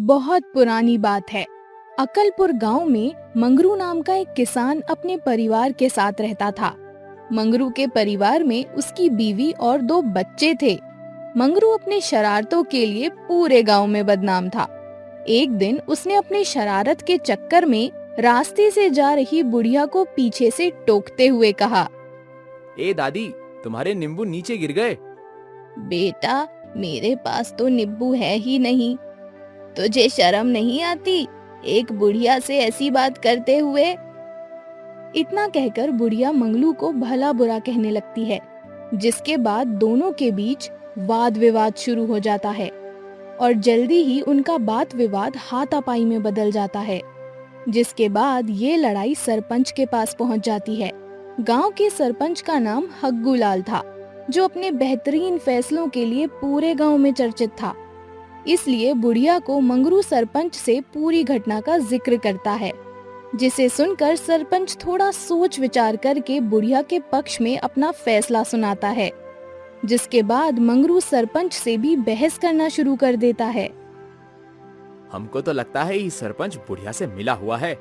बहुत पुरानी बात है। अकलपुर गांव में मंगरू नाम का एक किसान अपने परिवार के साथ रहता था। मंगरू के परिवार में उसकी बीवी और 2 बच्चे थे। मंगरू अपने शरारतों के लिए पूरे गांव में बदनाम था। एक दिन उसने अपनी शरारत के चक्कर में रास्ते से जा रही बुढ़िया को पीछे से टोकते हुए कहा, ए दादी, तुम्हारे नींबू नीचे गिर गए। बेटा, मेरे पास तो नींबू है ही नहीं। तुझे शर्म नहीं आती एक बुढ़िया से ऐसी बात करते हुए? इतना कहकर बुढ़िया मंगलू को भला बुरा कहने लगती है, जिसके बाद दोनों के बीच वाद विवाद शुरू हो जाता है और जल्दी ही उनका बात विवाद हाथापाई में बदल जाता है। जिसके बाद ये लड़ाई सरपंच के पास पहुंच जाती है। गांव के सरपंच का नाम हग्गू लाल था, जो अपने बेहतरीन फैसलों के लिए पूरे गांव में चर्चित था। इसलिए बुढ़िया को मंगरू सरपंच से पूरी घटना का जिक्र करता है, जिसे सुनकर सरपंच थोड़ा सोच विचार करके बुढ़िया के पक्ष में अपना फैसला सुनाता है। जिसके बाद मंगरू सरपंच से भी बहस करना शुरू कर देता है। हमको तो लगता है ये सरपंच बुढ़िया से मिला हुआ है।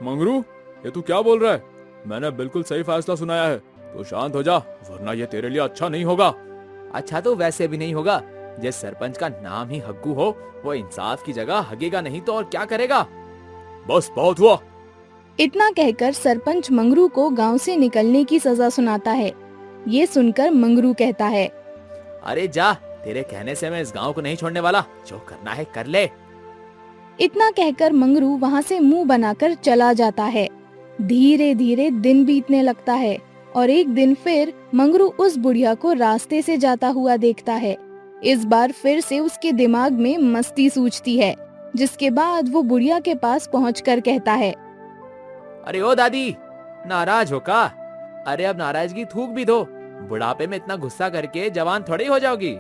मंगरू, ये तू क्या बोल रहा है? मैंने बिल्कुल सही फैसला सुनाया है। तू शांत हो जा, वरना ये तेरे लिए अच्छा नहीं होगा। अच्छा तो वैसे भी नहीं होगा। जिस सरपंच का नाम ही हग्गू हो, वो इंसाफ की जगह हगेगा नहीं तो और क्या करेगा। बस बहुत हुआ। इतना कहकर सरपंच मंगरू को गांव से निकलने की सजा सुनाता है। ये सुनकर मंगरू कहता है, अरे जा, तेरे कहने से मैं इस गांव को नहीं छोड़ने वाला। जो करना है कर ले। इतना कहकर मंगरू वहाँ से मुंह बनाकर चला जाता है। धीरे धीरे दिन बीतने लगता है और एक दिन फिर मंगरू उस बुढ़िया को रास्ते से जाता हुआ देखता है। इस बार फिर से उसके दिमाग में मस्ती सूझती है, जिसके बाद वो बुढ़िया के पास पहुंचकर कहता है, अरे ओ दादी, नाराज हो का? अरे अब नाराजगी थूक भी दो। बुढ़ापे में इतना गुस्सा करके जवान थोड़ी हो जाओगी।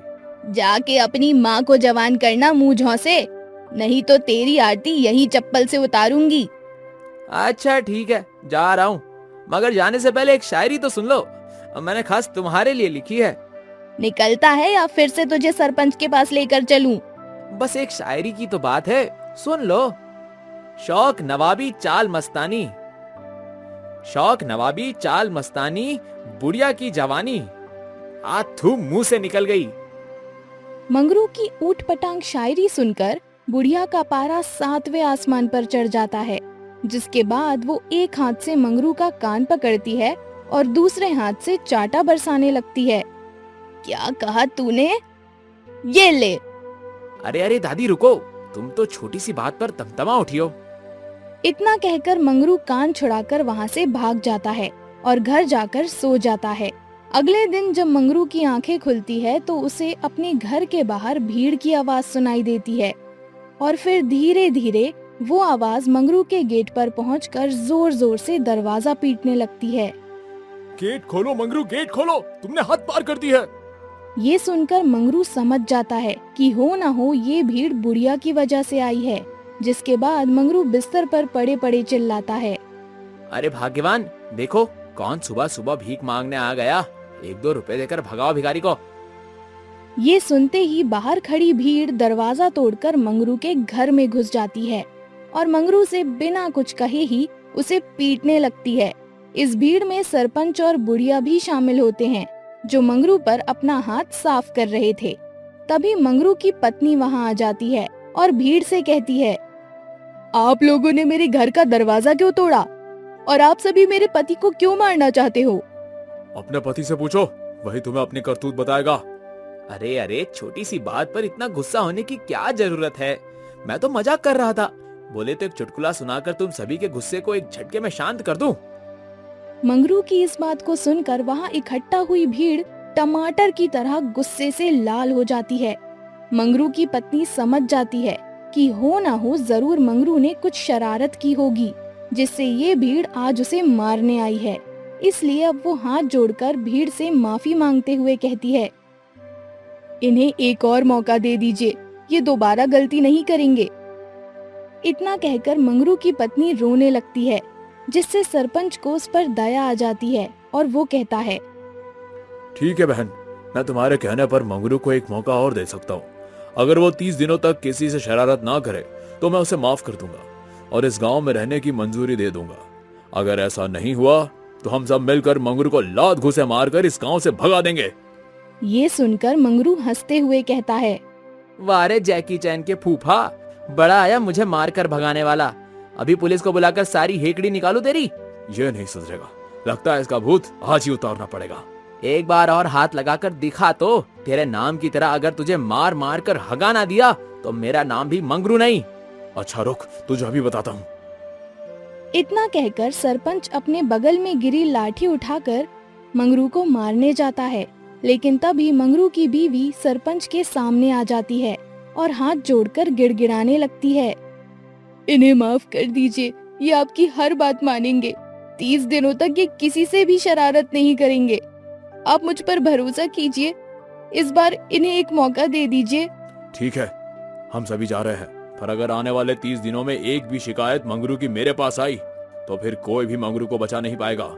जाके अपनी माँ को जवान करना मुंह झौसे, नहीं तो तेरी आरती यही चप्पल से उतारूंगी। अच्छा ठीक है, जा रहा हूँ, मगर जाने से पहले एक शायरी तो सुन लो। मैंने खास तुम्हारे लिए लिखी है। निकलता है या फिर से तुझे सरपंच के पास लेकर चलूं? बस एक शायरी की तो बात है, सुन लो। शौक नवाबी चाल मस्तानी, शौक नवाबी चाल मस्तानी, बुढ़िया की जवानी थू मुंह से निकल गई। मंगरू की ऊट पटांग शायरी सुनकर बुढ़िया का पारा 7वें आसमान पर चढ़ जाता है। जिसके बाद वो एक हाथ से मंगरू का कान पकड़ती है और दूसरे हाथ से चाटा बरसाने लगती है। क्या कहा तूने? ये ले। अरे अरे दादी रुको, तुम तो छोटी सी बात पर तमतमा उठी हो। इतना कहकर मंगरू कान छुड़ाकर वहाँ से भाग जाता है और घर जाकर सो जाता है। अगले दिन जब मंगरू की आंखें खुलती है तो उसे अपने घर के बाहर भीड़ की आवाज सुनाई देती है और फिर धीरे धीरे वो आवाज मंगरू के गेट पर पहुंचकर जोर जोर से दरवाजा पीटने लगती है। गेट खोलो मंगरू, गेट खोलो, तुमने हद पार कर दी है। ये सुनकर मंगरू समझ जाता है कि हो ना हो ये भीड़ बुढ़िया की वजह से आई है। जिसके बाद मंगरू बिस्तर पर पड़े पड़े चिल्लाता है, अरे भाग्यवान, देखो कौन सुबह सुबह भीख मांगने आ गया। 1-2 रुपए देकर भगाओ भिखारी को। ये सुनते ही बाहर खड़ी भीड़ दरवाजा तोड़कर मंगरू के घर में घुस जाती है और मंगरू से बिना कुछ कहे ही उसे पीटने लगती है। इस भीड़ में सरपंच और बुढ़िया भी शामिल होते हैं, जो मंगरू पर अपना हाथ साफ कर रहे थे। तभी मंगरू की पत्नी वहां आ जाती है और भीड़ से कहती है, आप लोगों ने मेरे घर का दरवाजा क्यों तोड़ा और आप सभी मेरे पति को क्यों मारना चाहते हो? अपने पति से पूछो, वही तुम्हें अपनी करतूत बताएगा। अरे अरे, छोटी सी बात पर इतना गुस्सा होने की क्या जरूरत है? मैं तो मजाक कर रहा था। बोले तो एक चुटकुला सुनाकर तुम सभी के गुस्से को एक झटके में शांत कर दूं। मंगरू की इस बात को सुनकर वहाँ इकट्ठा हुई भीड़ टमाटर की तरह गुस्से से लाल हो जाती है। मंगरू की पत्नी समझ जाती है कि हो ना हो जरूर मंगरू ने कुछ शरारत की होगी, जिससे ये भीड़ आज उसे मारने आई है। इसलिए अब वो हाथ जोड़कर भीड़ से माफी मांगते हुए कहती है, इन्हें एक और मौका दे दीजिए, ये दोबारा गलती नहीं करेंगे। इतना कहकर मंगरू की पत्नी रोने लगती है, जिससे सरपंच को उस पर दया आ जाती है और वो कहता है, ठीक है बहन, मैं तुम्हारे कहने पर मंगरू को एक मौका और दे सकता हूँ। अगर वो 30 दिनों तक किसी से शरारत ना करे तो मैं उसे माफ कर दूंगा और इस गांव में रहने की मंजूरी दे दूंगा। अगर ऐसा नहीं हुआ तो हम सब मिलकर मंगरू को लात घुसे मारकर इस गांव से भगा देंगे। ये सुनकर मंगरू हंसते हुए कहता है, वारे जैकी चैन के फूफा, बड़ा आया मुझे मार कर भगाने वाला। अभी पुलिस को बुलाकर सारी हेकड़ी निकालू तेरी। ये नहीं सुधरेगा, लगता है इसका भूत आज ही उतारना पड़ेगा। एक बार और हाथ लगाकर दिखा तो तेरे नाम की तरह अगर तुझे मार मार कर हगा ना दिया तो मेरा नाम भी मंगरू नहीं। अच्छा रुक, तुझे अभी बताता हूँ। इतना कहकर सरपंच अपने बगल में गिरी लाठी उठाकर मंगरू को मारने जाता है, लेकिन तभी मंगरू की बीवी सरपंच के सामने आ जाती है और हाथ जोड़कर गिड़गिड़ाने लगती है। इन्हें माफ कर दीजिए, ये आपकी हर बात मानेंगे। 30 दिनों तक ये किसी से भी शरारत नहीं करेंगे। आप मुझ पर भरोसा कीजिए, इस बार इन्हें एक मौका दे दीजिए। ठीक है, हम सभी जा रहे हैं, पर अगर आने वाले 30 दिनों में एक भी शिकायत मंगरू की मेरे पास आई तो फिर कोई भी मंगरू को बचा नहीं पाएगा।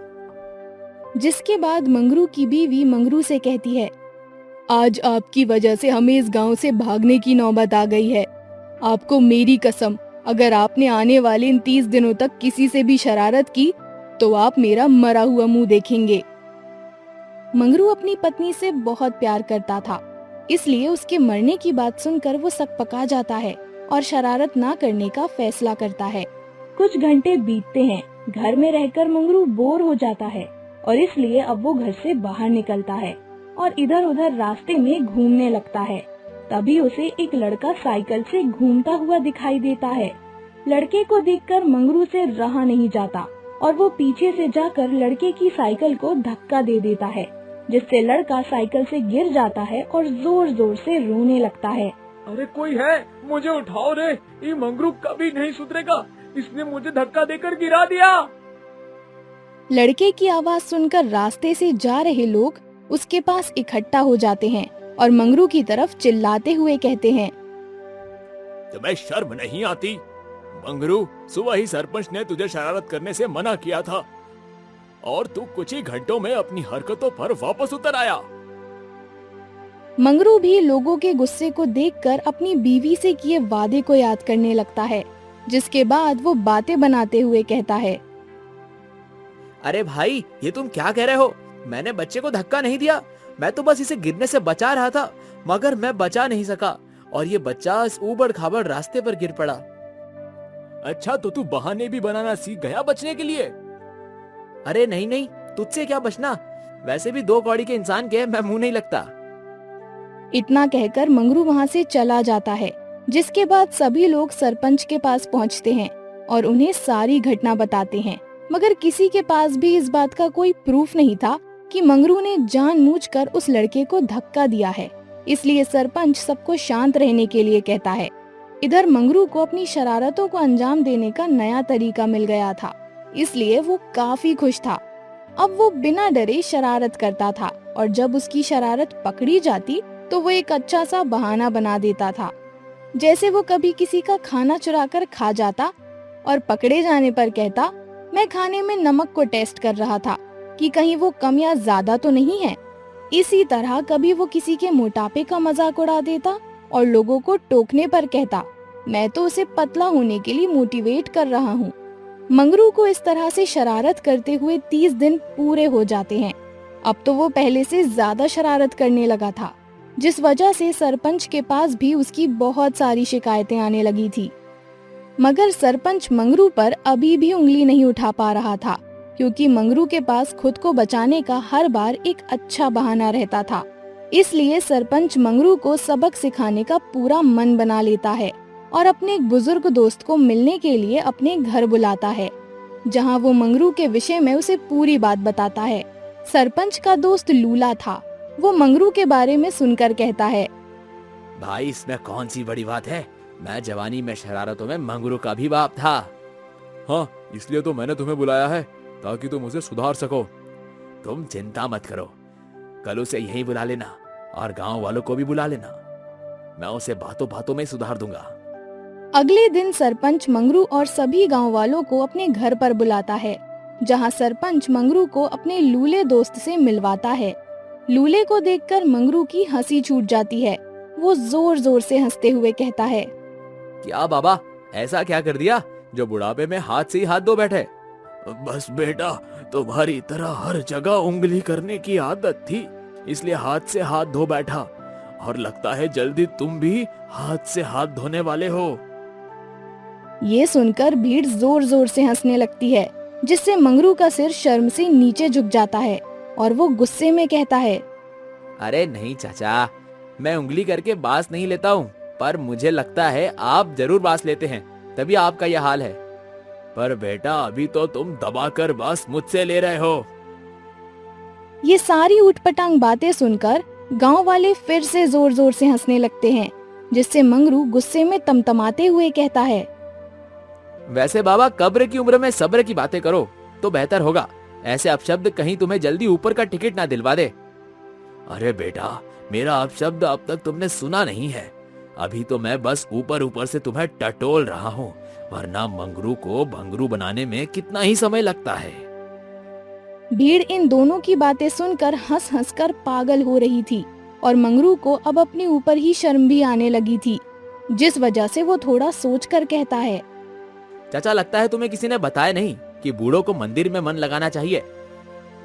जिसके बाद मंगरू की बीवी मंगरू से कहती है, आज आपकी वजह से हमें इस गांव से भागने की नौबत आ गई है। आपको मेरी कसम, अगर आपने आने वाले इन 30 दिनों तक किसी से भी शरारत की तो आप मेरा मरा हुआ मुंह देखेंगे। मंगरू अपनी पत्नी से बहुत प्यार करता था, इसलिए उसके मरने की बात सुनकर वो सकपका जाता है और शरारत ना करने का फैसला करता है। कुछ घंटे बीतते हैं। घर में रहकर मंगरू बोर हो जाता है और इसलिए अब वो घर से बाहर निकलता है और इधर उधर रास्ते में घूमने लगता है। तभी उसे एक लड़का साइकिल से घूमता हुआ दिखाई देता है। लड़के को देखकर मंगरू से रहा नहीं जाता और वो पीछे से जाकर लड़के की साइकिल को धक्का दे देता है, जिससे लड़का साइकिल से गिर जाता है और जोर जोर से रोने लगता है। अरे कोई है, मुझे उठाओ रे, ये मंगरू कभी नहीं सुधरेगा, इसने मुझे धक्का देकर गिरा दिया। लड़के की आवाज सुनकर रास्ते से जा रहे लोग उसके पास इकट्ठा हो जाते हैं और मंगरू की तरफ चिल्लाते हुए कहते हैं, तुम्हें शर्म नहीं आती? मंगरू, सुबह ही सरपंच ने तुझे शरारत करने से मना किया था और तू कुछ ही घंटों में अपनी हरकतों पर वापस उतर आया। मंगरू भी लोगों के गुस्से को देखकर अपनी बीवी से किए वादे को याद करने लगता है, जिसके बाद वो बातें बनाते हुए कहता है, अरे भाई, ये तुम क्या कह रहे हो? मैंने बच्चे को धक्का नहीं दिया, मैं तो बस इसे गिरने से बचा रहा था, मगर मैं बचा नहीं सका और ये बच्चा इस ऊबड़ खाबड़ रास्ते पर गिर पड़ा। अच्छा, तो तू बहाने भी बनाना सीख गया बचने के लिए? अरे नहीं नहीं, तुझसे क्या बचना, वैसे भी 2 कौड़ी के इंसान के मैं मुंह नहीं लगता। इतना कहकर मंगरू वहाँ से चला जाता है, जिसके बाद सभी लोग सरपंच के पास पहुँचते हैं और उन्हें सारी घटना बताते हैं, मगर किसी के पास भी इस बात का कोई प्रूफ नहीं था कि मंगरू ने जानबूझकर उस लड़के को धक्का दिया है। इसलिए सरपंच सबको शांत रहने के लिए कहता है। इधर मंगरू को अपनी शरारतों को अंजाम देने का नया तरीका मिल गया था, इसलिए वो काफी खुश था। अब वो बिना डरे शरारत करता था और जब उसकी शरारत पकड़ी जाती तो वो एक अच्छा सा बहाना बना देता था। जैसे वो कभी किसी का खाना चुराकर खा जाता और पकड़े जाने पर कहता, मैं खाने में नमक को टेस्ट कर रहा था कि कहीं वो कम या ज्यादा तो नहीं है। इसी तरह कभी वो किसी के मोटापे का मजाक उड़ा देता और लोगों को टोकने पर कहता, मैं तो उसे पतला होने के लिए मोटिवेट कर रहा हूँ। मंगरू को इस तरह से शरारत करते हुए 30 दिन पूरे हो जाते हैं। अब तो वो पहले से ज्यादा शरारत करने लगा था, जिस वजह से सरपंच के पास भी उसकी बहुत सारी शिकायतें आने लगी थी। मगर सरपंच मंगरू पर अभी भी उंगली नहीं उठा पा रहा था, क्योंकि मंगरू के पास खुद को बचाने का हर बार एक अच्छा बहाना रहता था। इसलिए सरपंच मंगरू को सबक सिखाने का पूरा मन बना लेता है और अपने एक बुजुर्ग दोस्त को मिलने के लिए अपने घर बुलाता है, जहां वो मंगरू के विषय में उसे पूरी बात बताता है। सरपंच का दोस्त लूला था। वो मंगरू के बारे में सुनकर कहता है, भाई, इसमें कौन सी बड़ी बात है, मैं जवानी में शरारतों में मंगरू का भी बाप था। हाँ, इसलिए तो मैंने तुम्हें बुलाया है, ताकि तुम उसे सुधार सको। तुम चिंता मत करो, कल उसे यहीं बुला लेना और गांव वालों को भी बुला लेना, मैं उसे बातों बातों में सुधार दूंगा। अगले दिन सरपंच मंगरू और सभी गांव वालों को अपने घर पर बुलाता है, जहां सरपंच मंगरू को अपने लूले दोस्त से मिलवाता है। लूले को देखकर मंगरू की हंसी छूट जाती है। वो जोर जोर से हंसते हुए कहता है, क्या बाबा, ऐसा क्या कर दिया जो बुढ़ापे में हाथ से ही हाथ धो बैठे? बस बेटा, तुम्हारी तरह हर जगह उंगली करने की आदत थी, इसलिए हाथ से हाथ धो बैठा। और लगता है जल्दी तुम भी हाथ से हाथ धोने वाले हो। ये सुनकर भीड़ जोर जोर से हंसने लगती है, जिससे मंगरू का सिर शर्म से नीचे झुक जाता है और वो गुस्से में कहता है, अरे नहीं चाचा, मैं उंगली करके बांस नहीं लेता हूँ, पर मुझे लगता है आप जरूर बांस लेते हैं, तभी आपका यह हाल है। पर बेटा, अभी तो तुम दबाकर बांस मुझसे ले रहे हो। ये सारी ऊटपटांग बातें सुनकर गांव वाले फिर से जोर जोर से हंसने लगते हैं, जिससे मंगरू गुस्से में तमतमाते हुए कहता है, वैसे बाबा, कब्र की उम्र में सब्र की बातें करो तो बेहतर होगा। ऐसे अपशब्द कहीं तुम्हें जल्दी ऊपर का टिकट ना दिलवा दे। अरे बेटा, मेरा अपशब्द अब तक तुमने सुना नहीं है। अभी तो मैं बस ऊपर ऊपर से तुम्हें टटोल रहा हूँ, वरना मंगरू को भंगरू बनाने में कितना ही समय लगता है। भीड़ इन दोनों की बातें सुनकर हंस हंस कर पागल हो रही थी और मंगरू को अब अपने ऊपर ही शर्म भी आने लगी थी, जिस वजह से वो थोड़ा सोचकर कहता है, चाचा, लगता है तुम्हें किसी ने बताया नहीं कि बूढ़ों को मंदिर में मन लगाना चाहिए।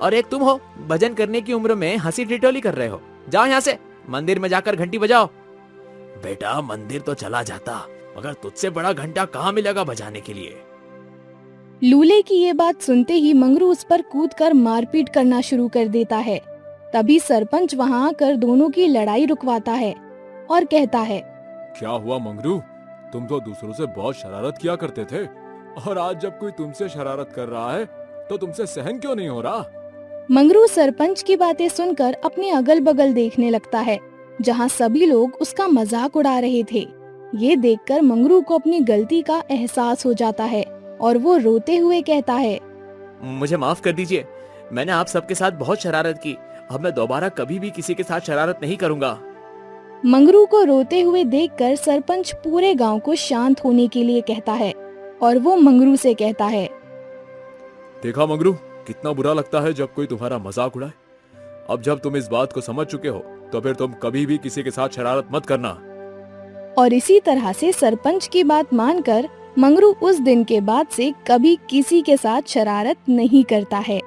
और एक तुम हो, भजन करने की उम्र में हंसी ठिठोली कर रहे हो। जाओ यहाँ से, मंदिर में जाकर घंटी बजाओ। बेटा, मंदिर तो चला जाता, मगर तुझसे बड़ा घंटा कहाँ मिलेगा बजाने के लिए। लूले की ये बात सुनते ही मंगरू उस पर कूदकर मारपीट करना शुरू कर देता है। तभी सरपंच वहाँ आकर दोनों की लड़ाई रुकवाता है और कहता है, क्या हुआ मंगरू, तुम तो दूसरों से बहुत शरारत किया करते थे, और आज जब कोई तुमसे शरारत कर रहा है तो तुमसे सहन क्यों नहीं हो रहा। मंगरू सरपंच की बातें सुनकर अपने अगल बगल देखने लगता है, जहाँ सभी लोग उसका मजाक उड़ा रहे थे। ये देखकर मंगरू को अपनी गलती का एहसास हो जाता है और वो रोते हुए कहता है, मुझे माफ कर दीजिए, मैंने आप सबके साथ बहुत शरारत की। अब मैं दोबारा कभी भी किसी के साथ शरारत नहीं करूंगा। मंगरू को रोते हुए देखकर सरपंच पूरे गांव को शांत होने के लिए कहता है और वो मंगरू से कहता है, देखा मंगरू, कितना बुरा लगता है जब कोई तुम्हारा मजाक उड़ाए। अब जब तुम इस बात को समझ चुके हो तो फिर तुम कभी भी किसी के साथ शरारत मत करना। और इसी तरह से सरपंच की बात मानकर मंगरू उस दिन के बाद से कभी किसी के साथ शरारत नहीं करता है।